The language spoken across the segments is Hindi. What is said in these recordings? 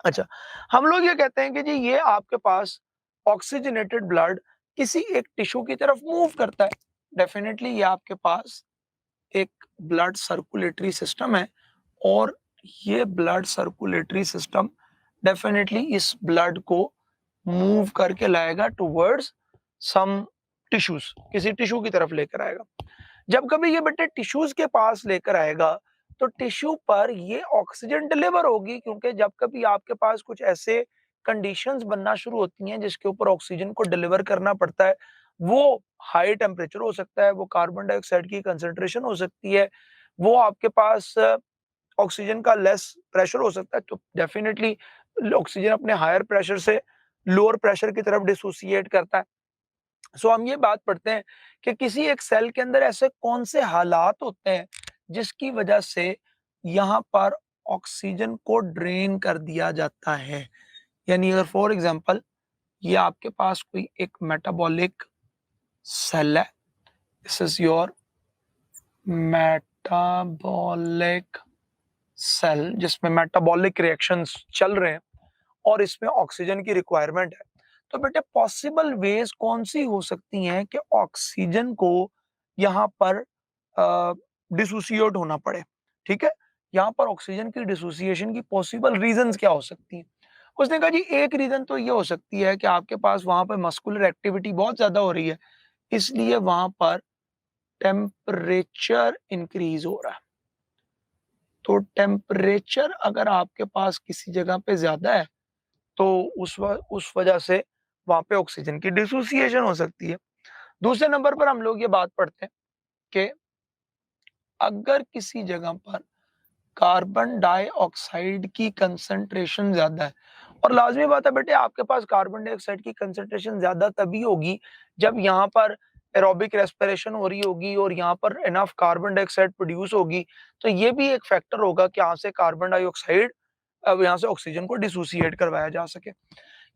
अच्छा, हम लोग ये कहते हैं कि जी ये आपके पास ऑक्सीजनेटेड ब्लड किसी एक टिश्यू की तरफ मूव करता है। डेफिनिटली ये आपके पास एक ब्लड सर्कुलेटरी सिस्टम है और ये ब्लड सर्कुलेटरी सिस्टम डेफिनेटली इस ब्लड को मूव करके लाएगा टुवर्ड्स सम टिश्यूज, किसी टिश्यू की तरफ लेकर आएगा। जब कभी ये बेटे टिश्यूज के पास लेकर आएगा तो टिश्यू पर ये ऑक्सीजन डिलीवर होगी, क्योंकि जब कभी आपके पास कुछ ऐसे कंडीशंस बनना शुरू होती हैं जिसके ऊपर ऑक्सीजन को डिलीवर करना पड़ता है, वो हाई टेम्परेचर हो सकता है, वो कार्बन डाइऑक्साइड की कंसंट्रेशन हो सकती है, वो आपके पास ऑक्सीजन का लेस प्रेशर हो सकता है, तो डेफिनेटली ऑक्सीजन अपने हायर प्रेशर से लोअर प्रेशर की तरफ डिसोसिएट करता है। सो हम ये बात पढ़ते हैं कि किसी एक सेल के अंदर ऐसे कौन से हालात होते हैं जिसकी वजह से यहाँ पर ऑक्सीजन को ड्रेन कर दिया जाता है। यानी अगर फॉर एग्जांपल ये आपके पास कोई एक मेटाबॉलिक सेल है, this is your metabolic cell जिसमें मेटाबॉलिक रिएक्शंस चल रहे हैं और इसमें ऑक्सीजन की रिक्वायरमेंट है, तो बेटे पॉसिबल वेज कौन सी हो सकती हैं कि ऑक्सीजन को यहाँ पर डिसोसिएट होना पड़े। ठीक है, यहाँ पर ऑक्सीजन की डिसोसिएशन की पॉसिबल रीजंस क्या हो सकती है। उसने कहा जी एक रीजन तो ये हो सकती है कि आपके पास वहां पर मस्कुलर एक्टिविटी बहुत ज्यादा हो रही है, इसलिए वहां पर टेम्परेचर इंक्रीज हो रहा है। तो टेम्परेचर अगर आपके पास किसी जगह पे ज्यादा है तो उस वजह से वहां पे ऑक्सीजन की डिसोसिएशन हो सकती है। दूसरे नंबर पर हम लोग ये बात पढ़ते हैं कि अगर किसी जगह पर कार्बन डाइऑक्साइड की कंसंट्रेशन ज्यादा है, और लाजमी बात है बेटे आपके पास कार्बन डाइऑक्साइड की कंसंट्रेशन ज्यादा तभी होगी जब यहाँ पर एरोबिक रेस्पिरेशन हो रही होगी और यहाँ पर इनफ कार्बन डाइऑक्साइड प्रोड्यूस होगी, तो ये भी एक फैक्टर होगा कि यहाँ से कार्बन डाइऑक्साइड अब यहाँ से ऑक्सीजन को डिसोसिएट करवाया जा सके।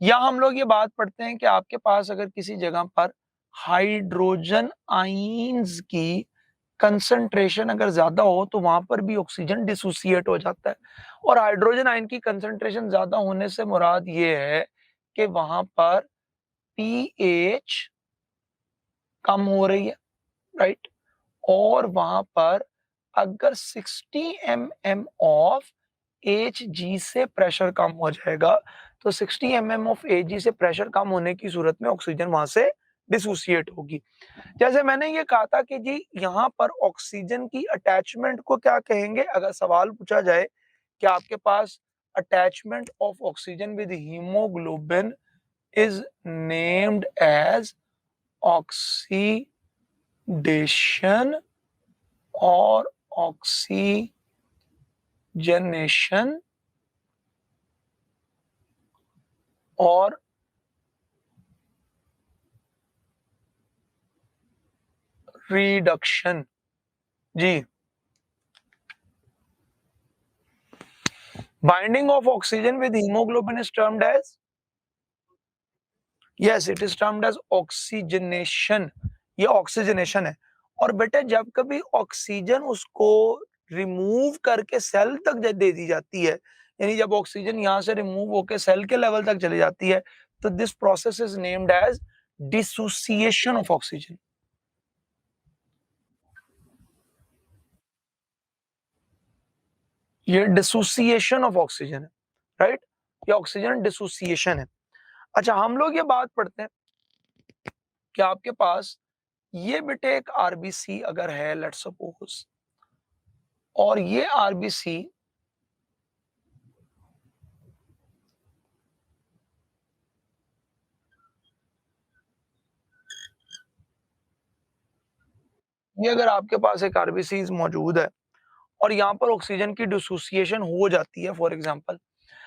या हम लोग ये बात पढ़ते हैं कि आपके पास अगर किसी जगह पर हाइड्रोजन आइंस की कंसंट्रेशन अगर ज्यादा हो तो वहां पर भी ऑक्सीजन डिसोसिएट हो जाता है, और हाइड्रोजन आयन की कंसंट्रेशन ज्यादा होने से मुराद ये है कि वहां पर पीएच कम हो रही है, राइट। और वहां पर अगर 60 mm ऑफ एच जी से प्रेशर कम हो जाएगा, तो 60 mm ऑफ एच जी से प्रेशर कम होने की सूरत में ऑक्सीजन वहां से डिसोसिएट होगी। जैसे मैंने ये कहा था कि जी यहाँ पर ऑक्सीजन की अटैचमेंट को क्या कहेंगे, अगर सवाल पूछा जाए कि आपके पास attachment of oxygen with haemoglobin is named as oxidation और ऑक्सीजनेशन और रिडक्शन। जी, binding of oxygen with haemoglobin is termed as, yes it is termed as oxygenation. ये ऑक्सीजनेशन है। और बेटे जब कभी ऑक्सीजन उसको रिमूव करके सेल तक दे दी जाती है, यानी जब ऑक्सीजन यहाँ से रिमूव होकर सेल के लेवल तक चली जाती है, तो this process is named as dissociation of oxygen. ये डिसोसिएशन ऑफ ऑक्सीजन है, राइट। ये ऑक्सीजन डिसोसिएशन है। अच्छा, हम लोग ये बात पढ़ते हैं कि आपके पास ये बेटे एक आरबीसी अगर है लेट्स सपोज, और ये आरबीसी ये अगर आपके पास एक आरबीसी मौजूद है और यहाँ पर ऑक्सीजन की डिसोसिएशन हो जाती है फॉर एग्जांपल,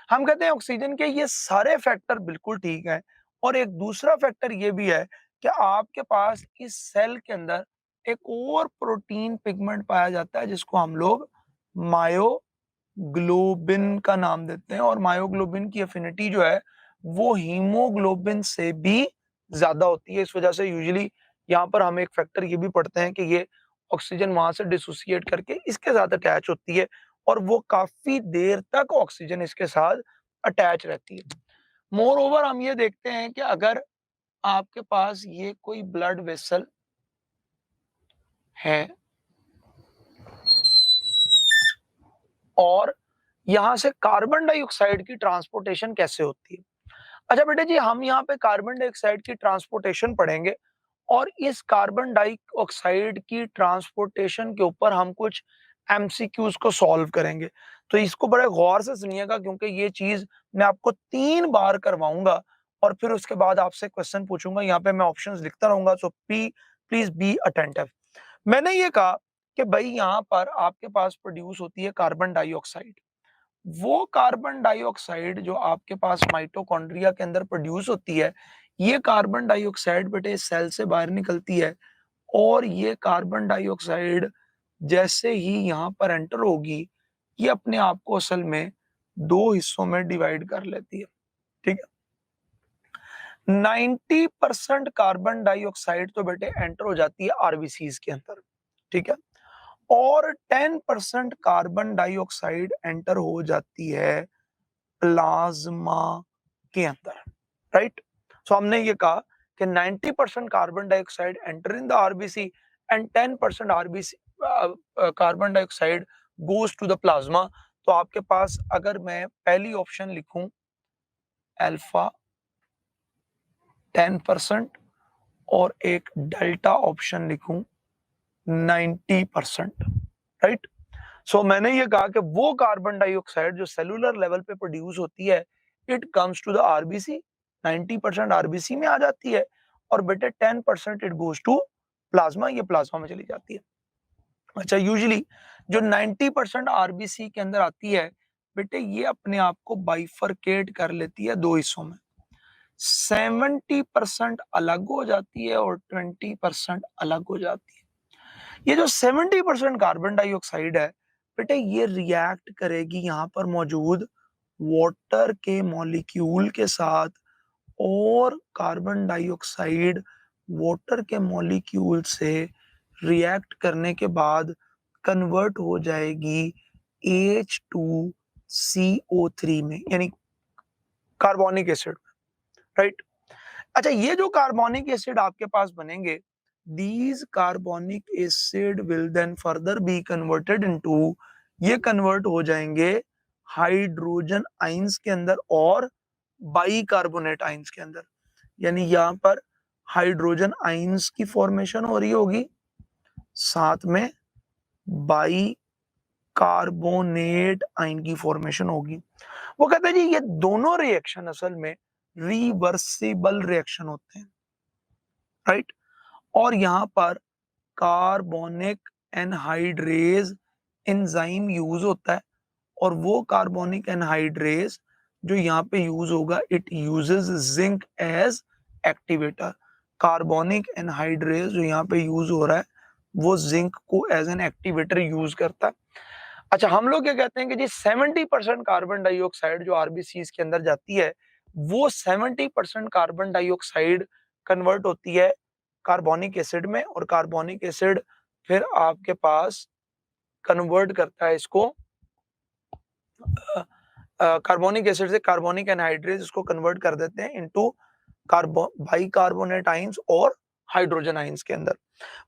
हम कहते हैं ऑक्सीजन के ये सारे फैक्टर बिल्कुल ठीक है। और एक दूसरा फैक्टर ये भी है कि आपके पास इस सेल के अंदर एक और प्रोटीन पिगमेंट पाया जाता है जिसको हम लोग मायोग्लोबिन का नाम देते हैं, और मायोग्लोबिन की एफिनिटी जो है वो हीमोग्लोबिन से भी ज्यादा होती है। इस वजह से यूजुअली यहाँ पर हम एक फैक्टर ये भी पढ़ते हैं कि ये ऑक्सीजन वहां से डिसोसिएट करके इसके साथ अटैच होती है और वो काफी देर तक ऑक्सीजन इसके साथ अटैच रहती है। मोर ओवर हम ये देखते हैं कि अगर आपके पास ये कोई ब्लड वेसल है और यहां से कार्बन डाइऑक्साइड की ट्रांसपोर्टेशन कैसे होती है। अच्छा बेटे जी, हम यहाँ पे कार्बन डाइऑक्साइड की ट्रांसपोर्टेशन पढ़ेंगे और इस कार्बन डाइऑक्साइड की ट्रांसपोर्टेशन के ऊपर हम कुछ एमसीक्यूज को सॉल्व करेंगे। तो इसको बड़े गौर से सुनिएगा क्योंकि ये चीज मैं आपको 3 बार करवाऊंगा और फिर उसके बाद आपसे क्वेश्चन पूछूंगा। यहाँ पे मैं ऑप्शंस लिखता रहूंगा, सो प्लीज बी अटेंटिव। मैंने ये कहा कि भाई यहाँ पर आपके पास प्रोड्यूस होती है कार्बन डाइऑक्साइड। वो कार्बन डाइऑक्साइड जो आपके पास माइटोकॉन्ड्रिया के अंदर प्रोड्यूस होती है, ये कार्बन डाइऑक्साइड बेटे सेल से बाहर निकलती है और ये कार्बन डाइऑक्साइड जैसे ही यहाँ पर एंटर होगी, ये अपने आप को असल में 2 हिस्सों में डिवाइड कर लेती है। ठीक है, 90% कार्बन डाइऑक्साइड तो बेटे एंटर हो जाती है आरबीसीज के अंदर। ठीक है, और 10% कार्बन डाइऑक्साइड एंटर हो जाती है प्लाज्मा के अंदर। राइट, सो हमने ये कहा कि 90% carbon dioxide enter in the RBC and 10% RBC carbon dioxide goes to the plasma. तो आपके पास अगर मैं पहली ऑप्शन लिखूं अल्फा 10% और एक डेल्टा ऑप्शन लिखूं 90%। राइट, सो मैंने ये कहा कि वो कार्बन डाइऑक्साइड जो सेलुलर लेवल पे प्रोड्यूस होती है, it comes to the RBC, 90% RBC में आ जाती है और बेटे 10% इट गोज टू प्लाज्मा, ये प्लाज्मा में चली जाती है। अच्छा, यूजुअली जो 90% आरबीसी के अंदर आती है बेटे, ये अपने आप को बाइफरकेट कर लेती है 2 हिस्सों में। 70% अलग हो जाती है और 20% अलग हो जाती है। ये जो 70% कार्बन डाइऑक्साइड है बेटे, ये रिएक्ट करेगी यहाँ पर मौजूद वाटर के मॉलिक्यूल के साथ और कार्बन डाइऑक्साइड वाटर के मॉलिक्यूल से रिएक्ट करने के बाद कन्वर्ट हो जाएगी H2CO3 में, यानी कार्बोनिक एसिड। राइट, अच्छा, ये जो कार्बोनिक एसिड आपके पास बनेंगे, these carbonic acid will then further be converted into, ये कन्वर्ट हो जाएंगे हाइड्रोजन आइंस के अंदर और बाइकार्बोनेट आइंस के अंदर। यानी यहाँ पर हाइड्रोजन आइंस की फॉर्मेशन हो रही होगी, साथ में बाई कार्बोनेट आयन की फॉर्मेशन होगी। वो कहते हैं जी ये दोनों रिएक्शन असल में रिवर्सिबल रिएक्शन होते हैं। राइट, और यहाँ पर कार्बोनिक एनहाइड्रेज एंजाइम यूज होता है और वो कार्बोनिक एनहाइड्रेज जो यहाँ पे यूज होगा, it uses zinc as activator. Carbonic anhydrase जो यहाँ पे यूज हो रहा है वो जिंक को एज एन एक्टिवेटर यूज करता है। अच्छा, हम लोग क्या कहते हैं कि जी 70% कार्बन डाइऑक्साइड जो आरबीसीज के अंदर जाती है, वो 70% कार्बन डाइऑक्साइड कन्वर्ट होती है कार्बोनिक एसिड में और कार्बोनिक एसिड फिर आपके पास कन्वर्ट करता है इसको कार्बोनिक एसिड से कार्बोनिक एनहाइड्रेज इसको कन्वर्ट कर देते हैं इनटू बाइकार्बोनेट आइंस और हाइड्रोजन आइंस के अंदर।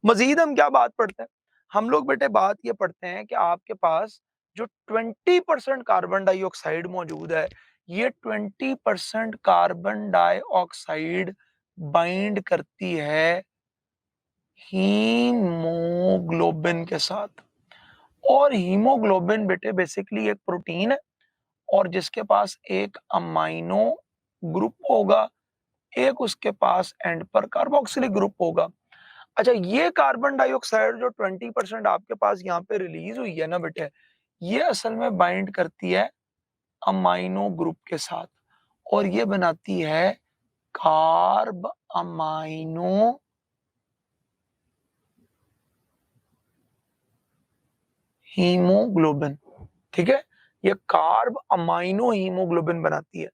मजीद हम क्या बात पढ़ते हैं, हम लोग बेटे बात ये पढ़ते हैं कि आपके पास जो 20% कार्बन डाइऑक्साइड मौजूद है, ये 20% कार्बन डाइऑक्साइड बाइंड करती है हीमोग्लोबिन के साथ। और हीमोग्लोबिन बेटे बेसिकली एक प्रोटीन है और जिसके पास एक अमाइनो ग्रुप होगा, एक उसके पास एंड पर कार्बोक्सिलिक ग्रुप होगा। अच्छा, ये कार्बन डाइऑक्साइड जो 20% आपके पास यहाँ पे रिलीज हुई है ना बेटे, ये असल में बाइंड करती है अमाइनो ग्रुप के साथ और ये बनाती है कार्ब अमाइनो हीमोग्लोबिन। ठीक है, ये कार्ब अमाइनो हीमोग्लोबिन बनाती है।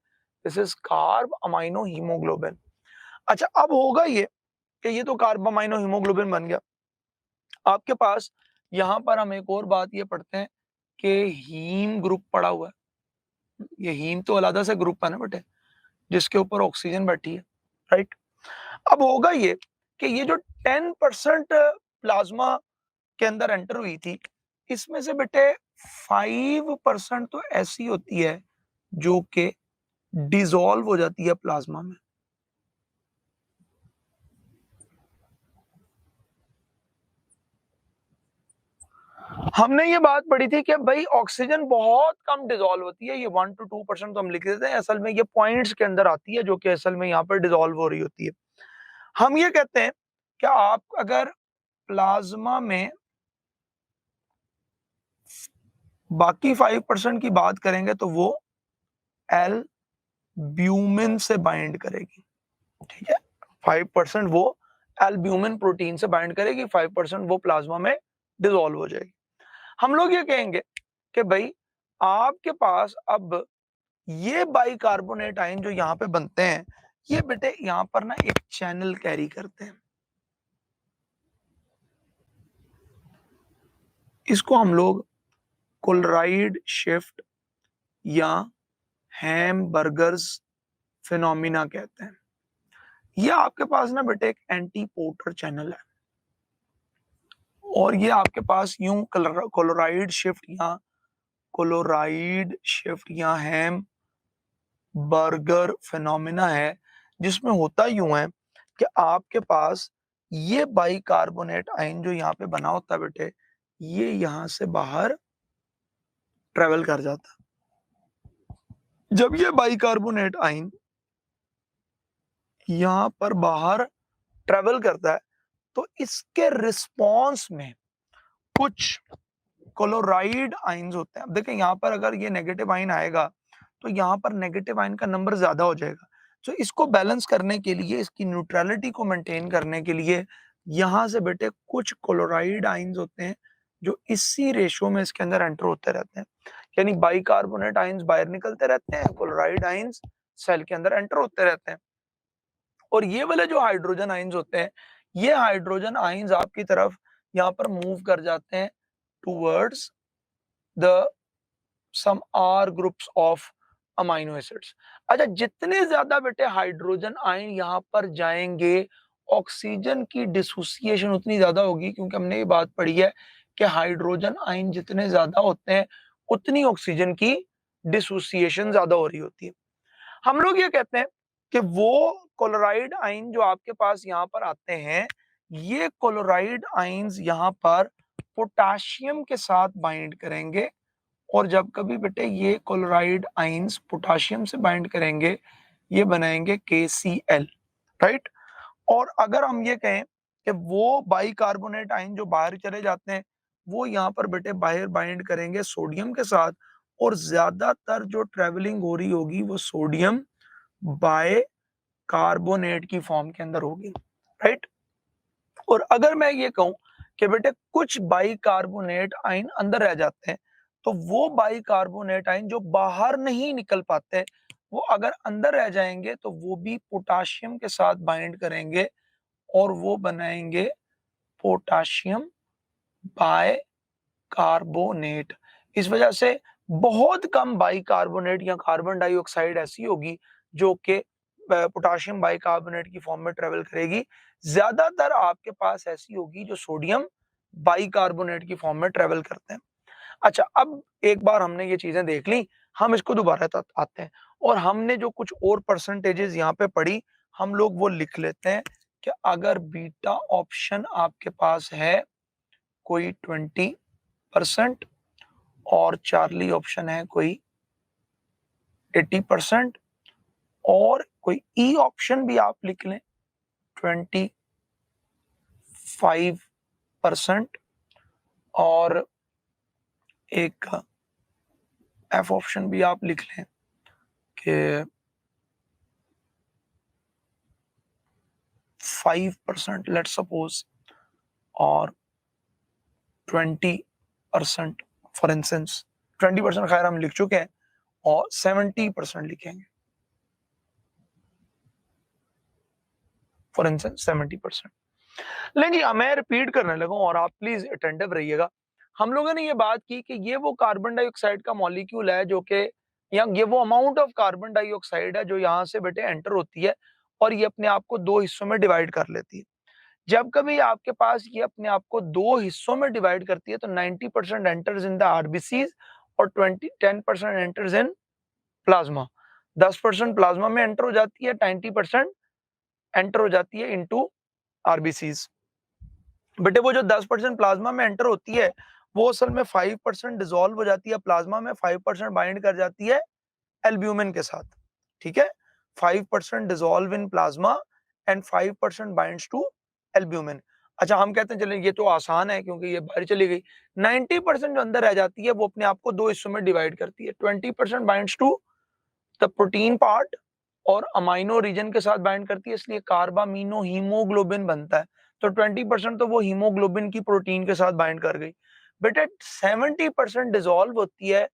This is carb amino haemoglobin. अच्छा, अब होगा ये कि ये तो कार्ब अमाइनो हीमोग्लोबिन बन गया। आपके पास यहाँ पर हम एक और बात ये पढ़ते हैं कि हीम ग्रुप पड़ा हुआ है। ये हीम तो अलग से ग्रुप है ना बेटे, जिसके ऊपर ऑक्सीजन बैठी है, राइट। अब होगा ये कि ये जो 10% प्लाज्मा के अंदर एंटर हुई थी, इसमें से बेटे 5% तो ऐसी होती है जो कि डिसॉल्व हो जाती है प्लाज्मा में। हमने ये बात पढ़ी थी कि भाई ऑक्सीजन बहुत कम डिसॉल्व होती है, ये 1 to 2% तो हम लिख देते हैं, असल में ये पॉइंट्स के अंदर आती है जो कि असल में यहाँ पर डिसॉल्व हो रही होती है। हम ये कहते हैं कि आप अगर प्लाज्मा में बाकी 5% की बात करेंगे तो वो एल्ब्यूमिन से बाइंड करेगी, ठीक है। 5% वो एल्ब्यूमिन प्रोटीन से बाइंड करेगी, 5% वो प्लाज्मा में डिसॉल्व हो जाएगी। हम लोग ये कहेंगे कि भाई आपके पास अब ये बाइकार्बोनेट आयन जो यहाँ पे बनते हैं, ये बेटे यहाँ पर ना एक चैनल कैरी करते हैं। इसको हम लोग क्लोराइड शिफ्ट या हैमबर्गर्स फिनोमिना कहते हैं। ये आपके पास ना बेटे एक एंटी पोर्टर चैनल है, और ये आपके पास यूं क्लोराइड शिफ्ट या हैम बर्गर फिनोमिना है, जिसमें होता यूं है कि आपके पास ये बाइकार्बोनेट आयन जो यहाँ पे बना होता है बेटे, ये यहां से बाहर ट्रेवल कर जाता है। जब ये बाइकार्बोनेट आयन यहाँ पर बाहर ट्रेवल करता है तो इसके रिस्पॉन्स में कुछ क्लोराइड आयन्स होते हैं। अब देखें यहाँ पर अगर ये नेगेटिव आयन आएगा तो यहाँ पर नेगेटिव आयन का नंबर ज्यादा हो जाएगा। तो इसको बैलेंस करने के लिए, इसकी न्यूट्रलिटी को मेंटेन करने के लिए यहाँ से बेटे कुछ क्लोराइड आयन्स होते हैं जो इसी रेशो में इसके अंदर एंटर होते रहते हैं। यानी बाइकार्बोनेट आयन्स बाहर निकलते रहते हैं, क्लोराइड आयन्स सेल के अंदर एंटर होते रहते हैं। और ये वाले जो हाइड्रोजन आयन्स होते हैं, ये हाइड्रोजन आयन्स आपकी तरफ यहाँ पर मूव कर जाते हैं towards the some R groups of amino acids. अच्छा, जितने ज्यादा बेटे हाइड्रोजन आयन यहाँ पर जाएंगे, ऑक्सीजन की डिसोसिएशन उतनी ज्यादा होगी, क्योंकि हमने ये बात पढ़ी है कि हाइड्रोजन आयन जितने ज्यादा होते हैं उतनी ऑक्सीजन की डिसोसिएशन ज्यादा हो रही होती है। हम लोग ये कहते हैं कि वो क्लोराइड आयन जो आपके पास यहाँ पर आते हैं, ये क्लोराइड आयन्स यहाँ पर पोटाशियम के साथ बाइंड करेंगे, और जब कभी बेटे ये क्लोराइड आयन्स पोटाशियम से बाइंड करेंगे, ये बनाएंगे KCl, राइट। और अगर हम ये कहें कि वो बाइकार्बोनेट आयन जो बाहर चले जाते हैं, वो यहाँ पर बेटे बाहर बाइंड करेंगे सोडियम के साथ, और ज्यादातर जो ट्रेवलिंग हो रही होगी वो सोडियम बाय कार्बोनेट की फॉर्म के अंदर होगी, राइट। और अगर मैं ये कहूं कि बेटे कुछ बाइकार्बोनेट आयन अंदर रह जाते हैं, तो वो बाइकार्बोनेट आयन जो बाहर नहीं निकल पाते, वो अगर अंदर रह जाएंगे तो वो भी पोटाशियम के साथ बाइंड करेंगे और वो बनाएंगे पोटाशियम बाय कार्बोनेट। इस वजह से बहुत कम बाइकार्बोनेट या कार्बन डाइऑक्साइड ऐसी होगी जो कि पोटाशियम बाइकार्बोनेट की फॉर्म में ट्रेवल करेगी। ज्यादातर आपके पास ऐसी होगी जो सोडियम बाइकार्बोनेट की फॉर्म में ट्रेवल करते हैं। अच्छा, अब एक बार हमने ये चीजें देख ली, हम इसको दोबारा आते हैं, और हमने जो कुछ और परसेंटेजेस यहाँ पे पढ़ी, हम लोग वो लिख लेते हैं कि अगर बीटा ऑप्शन आपके पास है कोई 20% और चार्ली ऑप्शन है कोई 80%, और कोई ई ऑप्शन भी आप लिख लें 25%, और एक एफ ऑप्शन भी आप लिख लें कि 5% लेट सपोज, और 20% फॉर इंस्टेंस। 20% खैर हम लिख चुके हैं, और 70% लिखेंगे फॉर इंस्टेंस 70%। लेकिन मैं रिपीट करने लगा और आप प्लीज अटेंटिव रहिएगा। हम लोगों ने ये बात की कि ये वो कार्बन डाइऑक्साइड का मॉलिक्यूल है जो कि या ये वो अमाउंट ऑफ कार्बन डाइऑक्साइड है जो यहाँ से बेटे एंटर होती है और ये अपने आप को दो हिस्सों में डिवाइड कर लेती है। जब कभी आपके पास ये अपने आप को दो हिस्सों में डिवाइड करती है तो 90% एंटर्स इन द आरबीसीज और 10% एंटर्स इन प्लाज्मा। 10% प्लाज्मा में एंटर हो जाती है, 90% एंटर हो जाती है इनटू आरबीसीज। बेटे वो जो 10% प्लाज्मा में एंटर होती है वो असल में 5% डिसॉल्व हो जाती है प्लाज्मा में, 5% बाइंड कर जाती है एल्ब्यूमिन के साथ। ठीक है, 5% dissolve in plasma and 5% binds to albumin. अच्छा, हम कहते हैं चलिए ये तो आसान है क्योंकि ये बाहर चली गई। 90% जो अंदर रह जाती है वो अपने आप को दो हिस्सों में डिवाइड करती है। 20% binds to the protein part और अमाइनो रीजन के साथ बाइंड करती है, इसलिए कार्बामीनो हीमोग्लोबिन बनता है। तो 20% तो वो हीमोग्लोबिन की प्रोटीन के साथ बाइंड कर गई। बेटे 70% डिसॉल्व होती है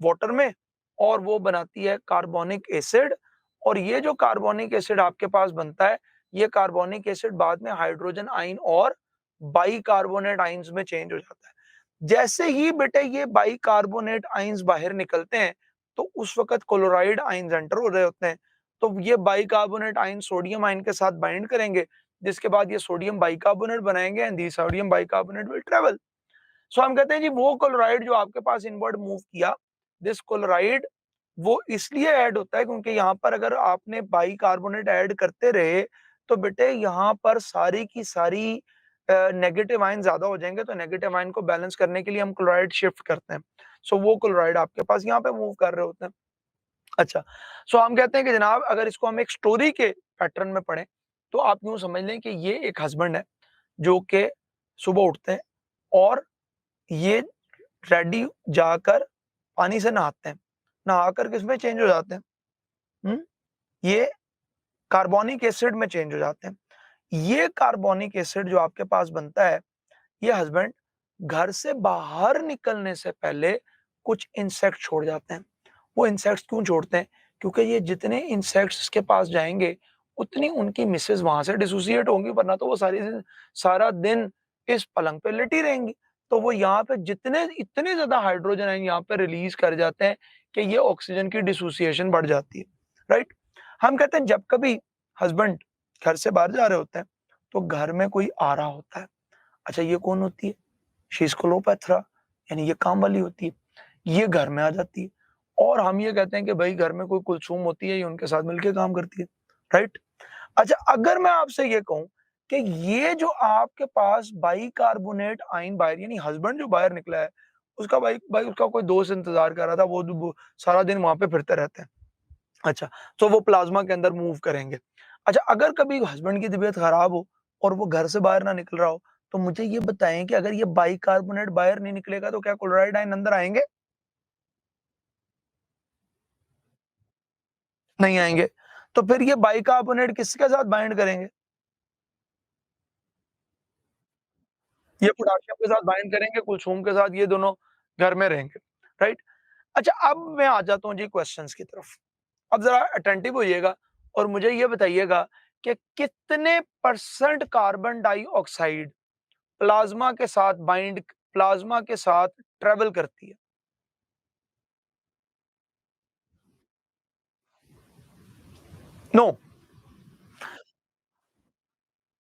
वाटर में और वो बनाती है कार्बोनिक एसिड। और ये जो कार्बोनिक एसिड आपके पास बनता है, ये कार्बोनिक एसिड बाद में हाइड्रोजन आयन और बाइकार्बोनेट आयंस में चेंज हो जाता है। जैसे ही बेटे ये बाइकार्बोनेट आयंस बाहर निकलते हैं तो उस वक्त क्लोराइड आयंस एंटर हो रहे होते हैं। तो ये बाइकार्बोनेट आयन सोडियम आयन के साथ बाइंड करेंगे, जिसके बाद ये सोडियम बाइकार्बोनेट बनाएंगे and the sodium bicarbonate will travel. So हम कहते हैं जी वो क्लोराइड जो आपके पास इनवर्ड मूव किया, दिस क्लोराइड वो इसलिए ऐड होता है क्योंकि यहाँ पर अगर आपने बाइकार्बोनेट ऐड करते रहे तो बेटे यहाँ पर सारी की सारी नेगेटिव आयन ज्यादा हो जाएंगे, तो नेगेटिव आयन को बैलेंस करने के लिए हम क्लोराइड शिफ्ट करते हैं। सो वो क्लोराइड आपके पास यहाँ पे मूव कर रहे होते हैं। अच्छा, सो हम कहते हैं कि जनाब अगर इसको हम एक स्टोरी के पैटर्न में पढ़ें तो आप यूं समझ लें कि ये एक हस्बैंड है जो कि सुबह उठते हैं और ये रेडी जाकर पानी से नहाते हैं, नहाकर किसमें चेंज हो जाते हैं? ये कार्बोनिक एसिड में चेंज हो जाते हैं। ये कार्बोनिक एसिड जो आपके पास बनता है, ये हस्बैंड घर से बाहर निकलने से पहले कुछ इंसेक्ट छोड़ जाते हैं। वो इंसेक्ट्स क्यों छोड़ते हैं? क्योंकि ये जितने इंसेक्ट्स के पास जाएंगे उतनी उनकी मिसेज वहां से डिसोसिएट होंगी, वरना तो वो सारा दिन इस पलंग पे लेटी रहेंगी। तो वो यहाँ पे जितने इतने ज्यादा हाइड्रोजन आयन यहाँ पे रिलीज कर जाते हैं कि ये ऑक्सीजन की डिसोसिएशन बढ़ जाती है। राइट, हम कहते हैं जब कभी हस्बैंड घर से बाहर जा रहे होते हैं तो घर में कोई आ रहा होता है। अच्छा, ये कौन होती है? शी इज क्लोपेथ्रा, यानी ये काम वाली होती है। ये घर में आ जाती है और हम ये कहते हैं कि भाई घर में कोई कुलसुम होती है, ये उनके साथ मिलके काम करती है। राइट। अच्छा, अगर मैं आपसे ये कहूं कि ये जो आपके पास बाइकार्बोनेट आयन बाहर, यानी हस्बैंड जो बाहर निकला है उसका भाई भाई उसका कोई दोस्त इंतजार कर रहा था, वो सारा दिन वहां पे फिरते रहते हैं। अच्छा, तो वो प्लाज्मा के अंदर मूव करेंगे। अच्छा, अगर कभी हस्बैंड की तबीयत खराब हो और वो घर से बाहर ना निकल रहा हो तो मुझे ये बताएं कि अगर ये बाइकार्बोनेट बाहर नहीं निकलेगा तो क्या क्लोराइड आयन अंदर आएंगे? नहीं आएंगे। तो फिर ये बाइकार्बोनेट किसके साथ बाइंड करेंगे? ये पोटेशियम के साथ बाइंड करेंगे, कुलसुम के साथ, ये दोनों घर में रहेंगे। राइट। अच्छा, अब मैं आ जाता हूँ जी क्वेश्चंस की तरफ। अब जरा अटेंटिव होइएगा और मुझे ये बताइएगा कि कितने परसेंट कार्बन डाइऑक्साइड प्लाज्मा के साथ ट्रेवल करती है? No,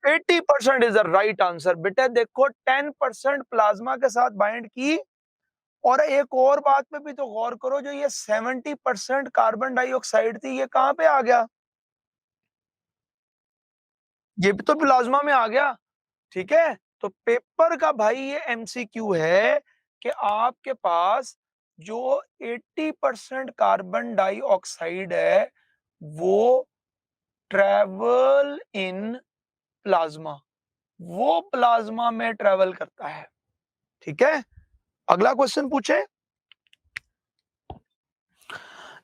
80% is the right answer. बेटा देखो, 10% प्लाज्मा के साथ बाइंड की और एक और बात पे भी तो गौर करो, जो ये 70% कार्बन डाइऑक्साइड थी ये कहां पे आ गया? ये भी तो प्लाज्मा में आ गया। ठीक है, तो पेपर का भाई ये एमसीक्यू है कि आपके पास जो 80% कार्बन डाइऑक्साइड है वो ट्रेवल इन प्लाज्मा, वो प्लाज्मा में ट्रेवल करता है। ठीक है, अगला क्वेश्चन पूछे।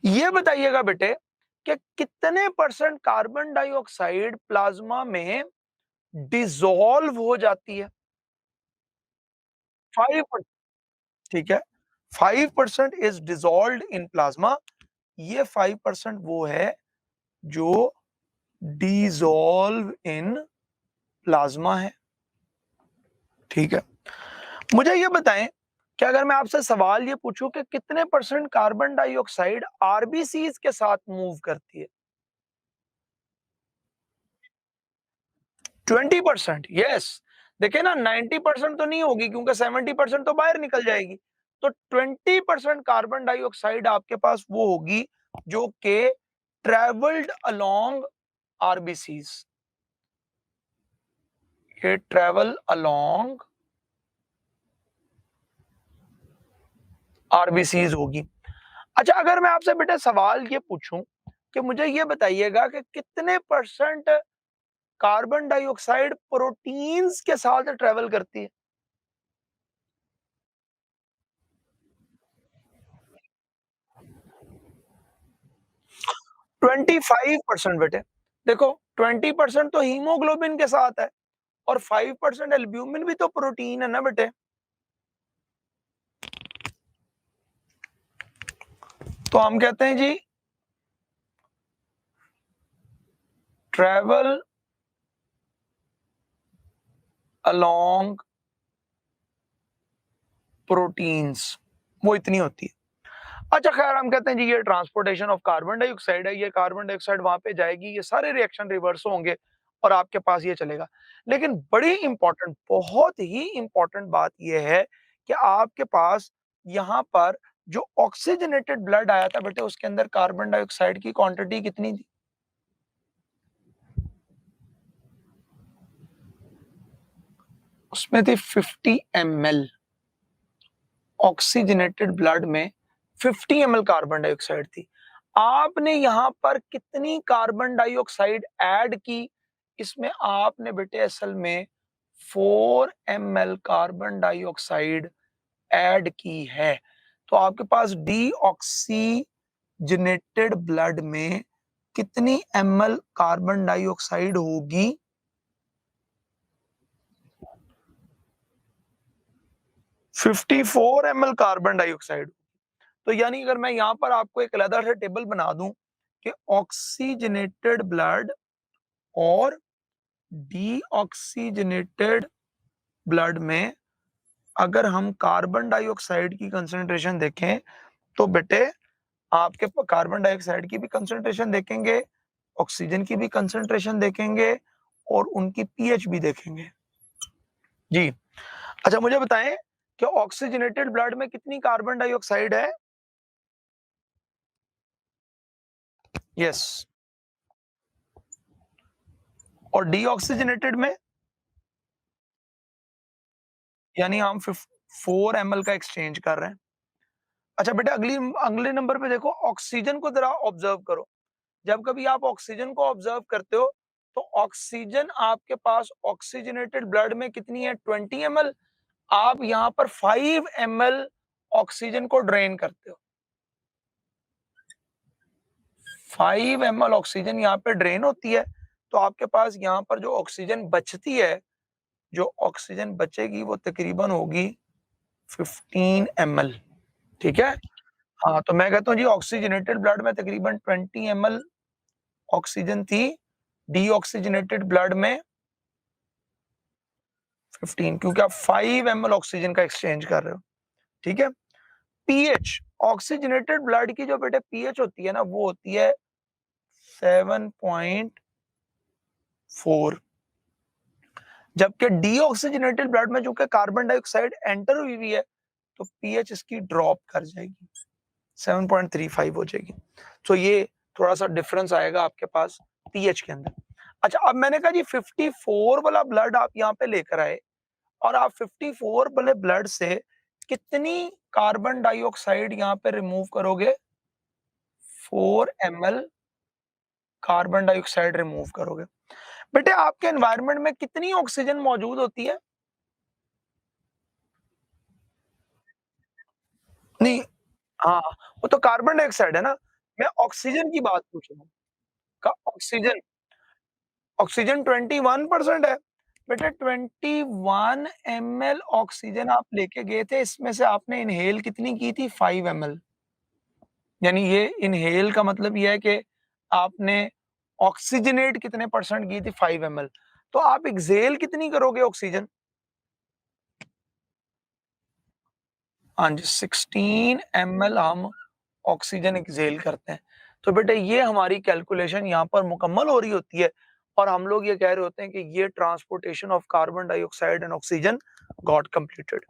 ये बताइएगा बेटे कि कितने परसेंट कार्बन डाइऑक्साइड प्लाज्मा में डिसॉल्व हो जाती है? 5। ठीक है, 5% इज डिसॉल्व इन प्लाज्मा। ये 5% वो है जो डिसॉल्व इन प्लाज्मा है। ठीक है, मुझे ये बताएं क्या अगर मैं आपसे सवाल ये पूछूं कि कितने परसेंट कार्बन डाइऑक्साइड आरबीसीज के साथ मूव करती है? 20%। यस। देखिए ना, 90% तो नहीं होगी क्योंकि 70% तो बाहर निकल जाएगी। तो 20% कार्बन डाइऑक्साइड आपके पास वो होगी जो कि ट्रेवल्ड अलोंग आरबीसीज, ये ट्रेवल अलोंग आरबीसीज होगी। अच्छा, अगर मैं आपसे बेटा सवाल ये पूछूं कि मुझे ये बताइएगा कि कितने परसेंट कार्बन डाइऑक्साइड प्रोटीन्स के साथ ट्रेवल करती है? 25% बेटे। देखो, 20% तो हीमोग्लोबिन के साथ है और 5% एल्ब्यूमिन भी तो प्रोटीन है ना बेटे। तो हम कहते हैं जी ट्रेवल अलोंग प्रोटीन्स, वो इतनी होती है। अच्छा खैर, हम कहते हैं जी ये ट्रांसपोर्टेशन ऑफ कार्बन डाइऑक्साइड है, ये कार्बन डाइऑक्साइड वहां पे जाएगी, ये सारे रिएक्शन रिवर्स होंगे और आपके पास ये चलेगा। लेकिन बड़ी इंपॉर्टेंट, बहुत ही इंपॉर्टेंट बात ये है कि आपके पास यहाँ पर जो ऑक्सीजनेटेड ब्लड आया था बेटे, उसके अंदर कार्बन डाइऑक्साइड की क्वांटिटी कितनी थी? उसमें थी 50 ml। ऑक्सीजनेटेड ब्लड में 50 ml कार्बन डाइऑक्साइड थी। आपने यहां पर कितनी कार्बन डाइऑक्साइड ऐड की? इसमें आपने बेटे असल में 4 ml कार्बन डाइऑक्साइड ऐड की है। तो आपके पास डीऑक्सीजनेटेड ब्लड में कितनी ml कार्बन डाइऑक्साइड होगी? 54 ml कार्बन डाइऑक्साइड। तो यानी अगर मैं यहां पर आपको एक अलग से टेबल बना दूं कि ऑक्सीजनेटेड ब्लड और डीऑक्सीजनेटेड ब्लड में अगर हम कार्बन डाइऑक्साइड की कंसंट्रेशन देखें, तो बेटे आपके कार्बन डाइऑक्साइड की भी कंसंट्रेशन देखेंगे, ऑक्सीजन की भी कंसंट्रेशन देखेंगे और उनकी पीएच भी देखेंगे। जी। अच्छा, मुझे बताएं कि ऑक्सीजनेटेड ब्लड में कितनी कार्बन डाइऑक्साइड है? यस। और डीऑक्सीजनेटेड में यानी हम 4 ml का एक्सचेंज कर रहे हैं। अच्छा बेटा, अगले नंबर पे देखो, ऑक्सीजन को जरा ऑब्जर्व करो। जब कभी आप ऑक्सीजन को ऑब्जर्व करते हो तो ऑक्सीजन आपके पास ऑक्सीजनेटेड ब्लड में कितनी है? 20 ml। आप यहाँ पर 5 ml ऑक्सीजन को ड्रेन करते हो। 5 ml ऑक्सीजन यहाँ पे ड्रेन होती है। तो आपके पास यहाँ पर जो ऑक्सीजन बचती है, जो ऑक्सीजन बचेगी वो तकरीबन होगी 15 ml। ठीक है। हाँ, तो मैं कहता हूँ जी ऑक्सीजनेटेड ब्लड में तकरीबन 20 ml ऑक्सीजन थी, डीऑक्सीजनेटेड ब्लड में 15, क्योंकि आप 5 ml ऑक्सीजन का एक्सचेंज कर रहे हो। ठीक है। पीएच, ऑक्सीजनेटेड ब्लड की जो बेटे पीएच होती है ना, वो होती है 7.4। जबकि डीऑक्सीजनेटेड ब्लड में जो कि कार्बन डाइऑक्साइड एंटर हुई हुई है, तो पीएच इसकी ड्रॉप कर जाएगी, 7.35 हो जाएगी। तो ये थोड़ा सा डिफरेंस आएगा आपके पास पीएच के अंदर। अच्छा, अब मैंने कहा जी 54 वाला ब्लड आप यहाँ पे लेकर आए और आप 54 वाले ब्लड से कितनी कार्बन डाइऑक्साइड यहाँ पे रिमूव करोगे? 4 ml कार्बन डाइऑक्साइड रिमूव करोगे। बेटे आपके एनवायरनमेंट में कितनी ऑक्सीजन मौजूद होती है? नहीं, हाँ, वो तो कार्बन डाइऑक्साइड है ना। मैं ऑक्सीजन की बात पूछ रहा हूँ। का ऑक्सीजन, ऑक्सीजन 21% है। बेटा 21 ml ऑक्सीजन आप लेके गए थे, इसमें से आपने इनहेल कितनी की थी? 5 ml। यानी ये इनहेल का मतलब ये है कि आपने ऑक्सीजनेट कितने परसेंट की थी? 5 ml। तो आप एक्सेल कितनी करोगे ऑक्सीजन? हाँ जी, 16 ml हम ऑक्सीजन एक्सहेल करते हैं। तो बेटा ये हमारी कैलकुलेशन यहाँ पर मुकम्मल हो रही होती है और हम लोग ये कह रहे होते हैं कि ये transportation of carbon dioxide and oxygen got completed.